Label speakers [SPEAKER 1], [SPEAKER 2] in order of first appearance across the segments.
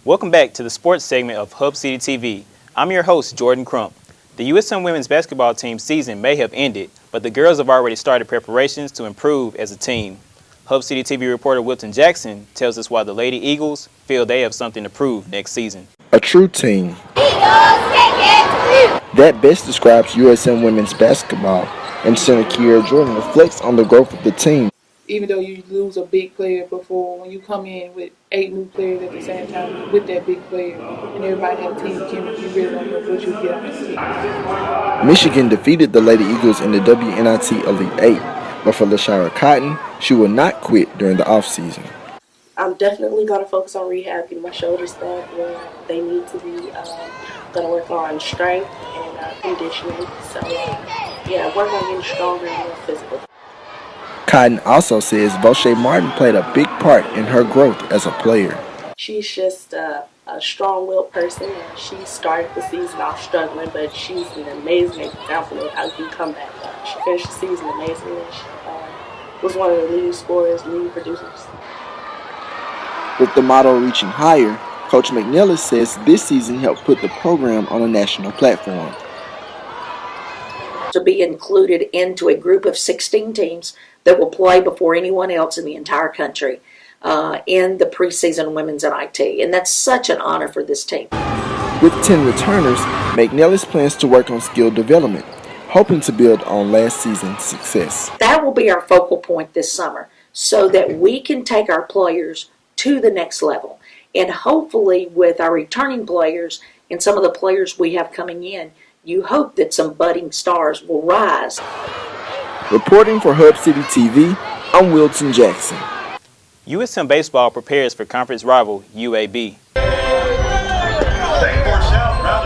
[SPEAKER 1] Welcome back to the sports segment of Hub City TV. I'm your host, Jordan Crump. The USM women's basketball team season may have ended, but the girls have already started preparations to improve as a team. Hub City TV reporter Wilton Jackson tells us why the Lady Eagles feel they have something to prove next season.
[SPEAKER 2] A true team. That best describes USM women's basketball, and center Kiera Jordan reflects on the growth of the team.
[SPEAKER 3] Even though you lose a big player before, when you come in with 8 new players at the same time with that big player, and everybody have team chemistry, you really don't know what you get on this team.
[SPEAKER 2] Michigan defeated the Lady Eagles in the WNIT Elite 8, but for LaShara Cotton, she will not quit during the offseason.
[SPEAKER 4] I'm definitely going to focus on rehab, getting my shoulders back where they need to be. Going to work on strength and conditioning. So, work on getting stronger and more physical.
[SPEAKER 2] Cotton also says Voshea Martin played a big part in her growth as a player.
[SPEAKER 4] She's just a strong-willed person, and she started the season off struggling, but she's an amazing example of how you can come back. She finished the season amazingly, and she was one of the leading scorers, leading producers.
[SPEAKER 2] With the motto reaching higher, Coach McNelis says this season helped put the program on a national platform.
[SPEAKER 5] To be included into a group of 16 teams that will play before anyone else in the entire country in the preseason women's NIT. And that's such an honor for this team.
[SPEAKER 2] With 10 returners, McNelis plans to work on skill development, hoping to build on last season's success.
[SPEAKER 5] That will be our focal point this summer so that we can take our players to the next level. And hopefully with our returning players and some of the players we have coming in, you hope that some budding stars will rise.
[SPEAKER 2] Reporting for Hub City TV, I'm Wilton Jackson.
[SPEAKER 1] USM baseball prepares for conference rival UAB.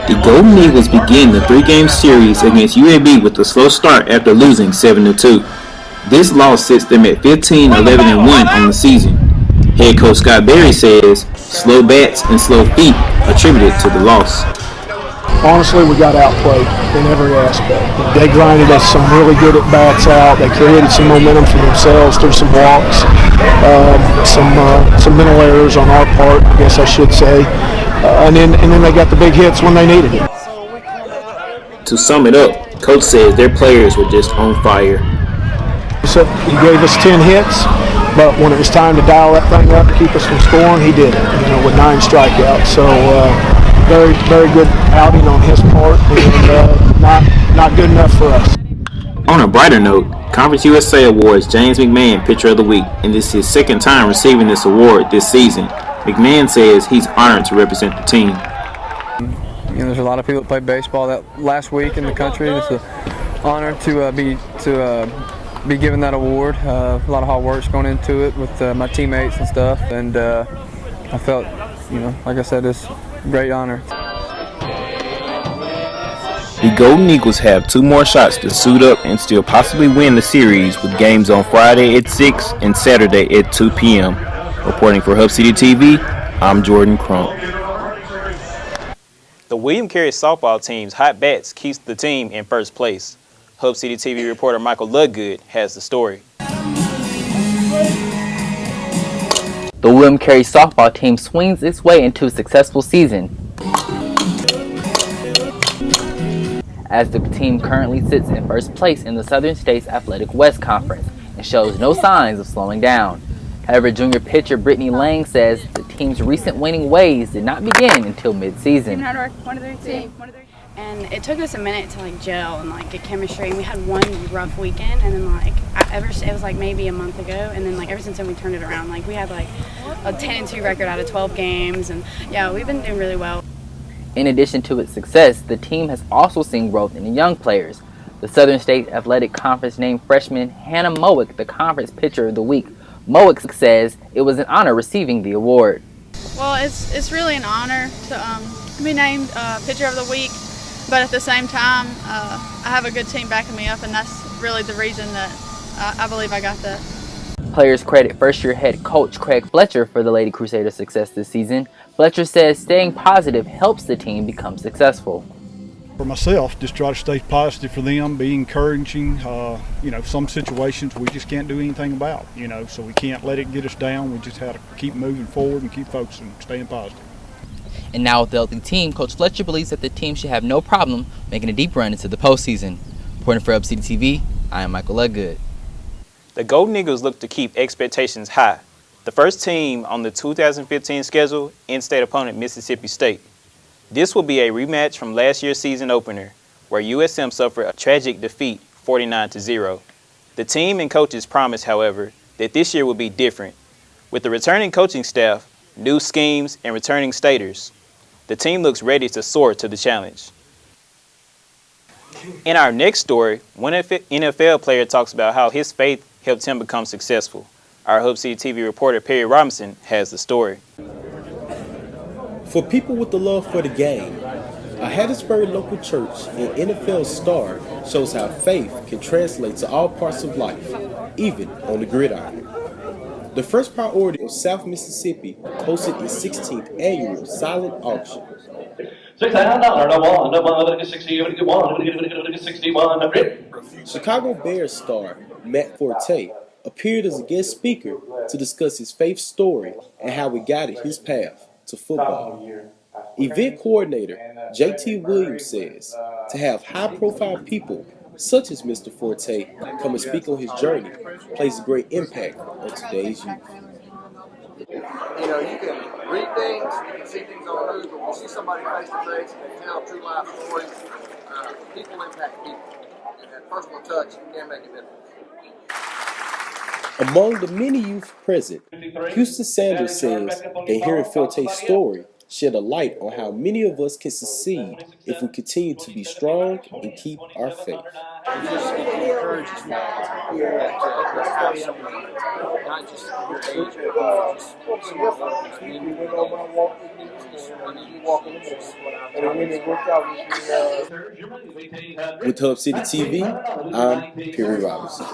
[SPEAKER 6] The Golden Eagles begin the 3-game series against UAB with a slow start after losing 7-2. This loss sets them at 15-11-1 on the season. Head coach Scott Berry says slow bats and slow feet attributed to the loss.
[SPEAKER 7] Honestly, we got outplayed in every aspect. They grinded us some really good at-bats out. They created some momentum for themselves through some walks, some mental errors on our part, I guess I should say. And then they got the big hits when they needed it.
[SPEAKER 6] To sum it up, coach says their players were just on fire.
[SPEAKER 7] So he gave us 10 hits, but when it was time to dial that thing up to keep us from scoring, he did it, with 9 strikeouts. So very, very good outing on his part, and not good enough for us.
[SPEAKER 6] On a brighter note, Conference USA awards James McMahon Pitcher of the Week, and this is his second time receiving this award this season. McMahon says he's honored to represent the team.
[SPEAKER 8] There's a lot of people that played baseball that last week in the country. It's an honor to be given that award. A lot of hard work's going into it with my teammates and stuff, and I felt, like I said, it's a great honor.
[SPEAKER 6] The Golden Eagles have 2 more shots to suit up and still possibly win the series with games on Friday at 6 and Saturday at 2 p.m. Reporting for Hub City TV, I'm Jordan Crump.
[SPEAKER 1] The William Carey softball team's hot bats keeps the team in first place. Hub City TV reporter Michael Ludgood has the story.
[SPEAKER 9] The William Carey softball team swings its way into a successful season, as the team currently sits in first place in the Southern States Athletic West Conference and shows no signs of slowing down. However, junior pitcher Brittany Lang says the team's recent winning ways did not begin until mid-season.
[SPEAKER 10] And it took us a minute to gel and get chemistry. And we had one rough weekend, and then it was maybe a month ago, and then ever since then we turned it around. We had a 10-2 record out of 12 games, and we've been doing really well.
[SPEAKER 9] In addition to its success, the team has also seen growth in the young players. The Southern State Athletic Conference named freshman Hannah Mowick the Conference Pitcher of the Week. Mowick says it was an honor receiving the award.
[SPEAKER 10] Well, it's really an honor to be named Pitcher of the Week, but at the same time, I have a good team backing me up, and that's really the reason that I believe I got that.
[SPEAKER 9] Players credit first-year head coach Craig Fletcher for the Lady Crusaders' success this season. Fletcher says staying positive helps the team become successful.
[SPEAKER 11] For myself, just try to stay positive for them, be encouraging. Some situations we just can't do anything about, so we can't let it get us down. We just have to keep moving forward and keep focusing, staying positive.
[SPEAKER 9] And now with the healthy team, Coach Fletcher believes that the team should have no problem making a deep run into the postseason. Reporting for Hub City TV, I am Michael Ludgood.
[SPEAKER 1] The Golden Eagles look to keep expectations high. The first team on the 2015 schedule, in-state opponent Mississippi State. This will be a rematch from last year's season opener, where USM suffered a tragic defeat 49-0. The team and coaches promise, however, that this year will be different. With the returning coaching staff, new schemes, and returning staters, the team looks ready to soar to the challenge. In our next story, one NFL player talks about how his faith helped him become successful. Our Hub City TV reporter Perry Robinson has the story.
[SPEAKER 12] For people with the love for the game, a Hattiesburg local church and NFL star shows how faith can translate to all parts of life, even on the gridiron. The First Priority of South Mississippi hosted its 16th annual silent auction. Chicago Bears star Matt Forte appeared as a guest speaker to discuss his faith story and how it guided his path to football. Event coordinator J.T. Williams says to have high-profile people such as Mr. Forte come and speak on his journey plays a great impact on today's youth.
[SPEAKER 13] You know, you can read things, you can see things on the news, but when you see somebody face to face and they tell true life stories, people impact people. And that personal touch can make a difference.
[SPEAKER 12] Among the many youth present, Houston Sanders says that hearing Forte's story shed a light on how many of us can succeed if we continue to be strong and keep our faith.
[SPEAKER 13] Just encourage us to have someone, not just your age, but just someone who's in
[SPEAKER 12] With Hub City TV, I'm Perry Robinson.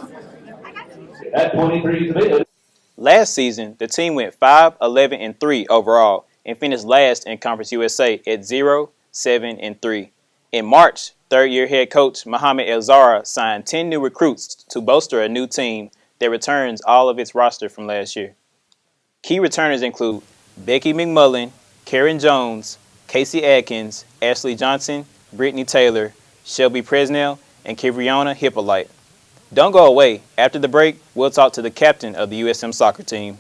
[SPEAKER 1] Last season, the team went 5-11-3 overall and finished last in Conference USA at 0-7-3. In March, third-year head coach Mohamed El-Zara signed 10 new recruits to bolster a new team that returns all of its roster from last year. Key returners include Becky McMullen, Karen Jones, Casey Atkins, Ashley Johnson, Brittany Taylor, Shelby Presnell, and Kivriona Hippolyte. Don't go away. After the break, we'll talk to the captain of the USM soccer team.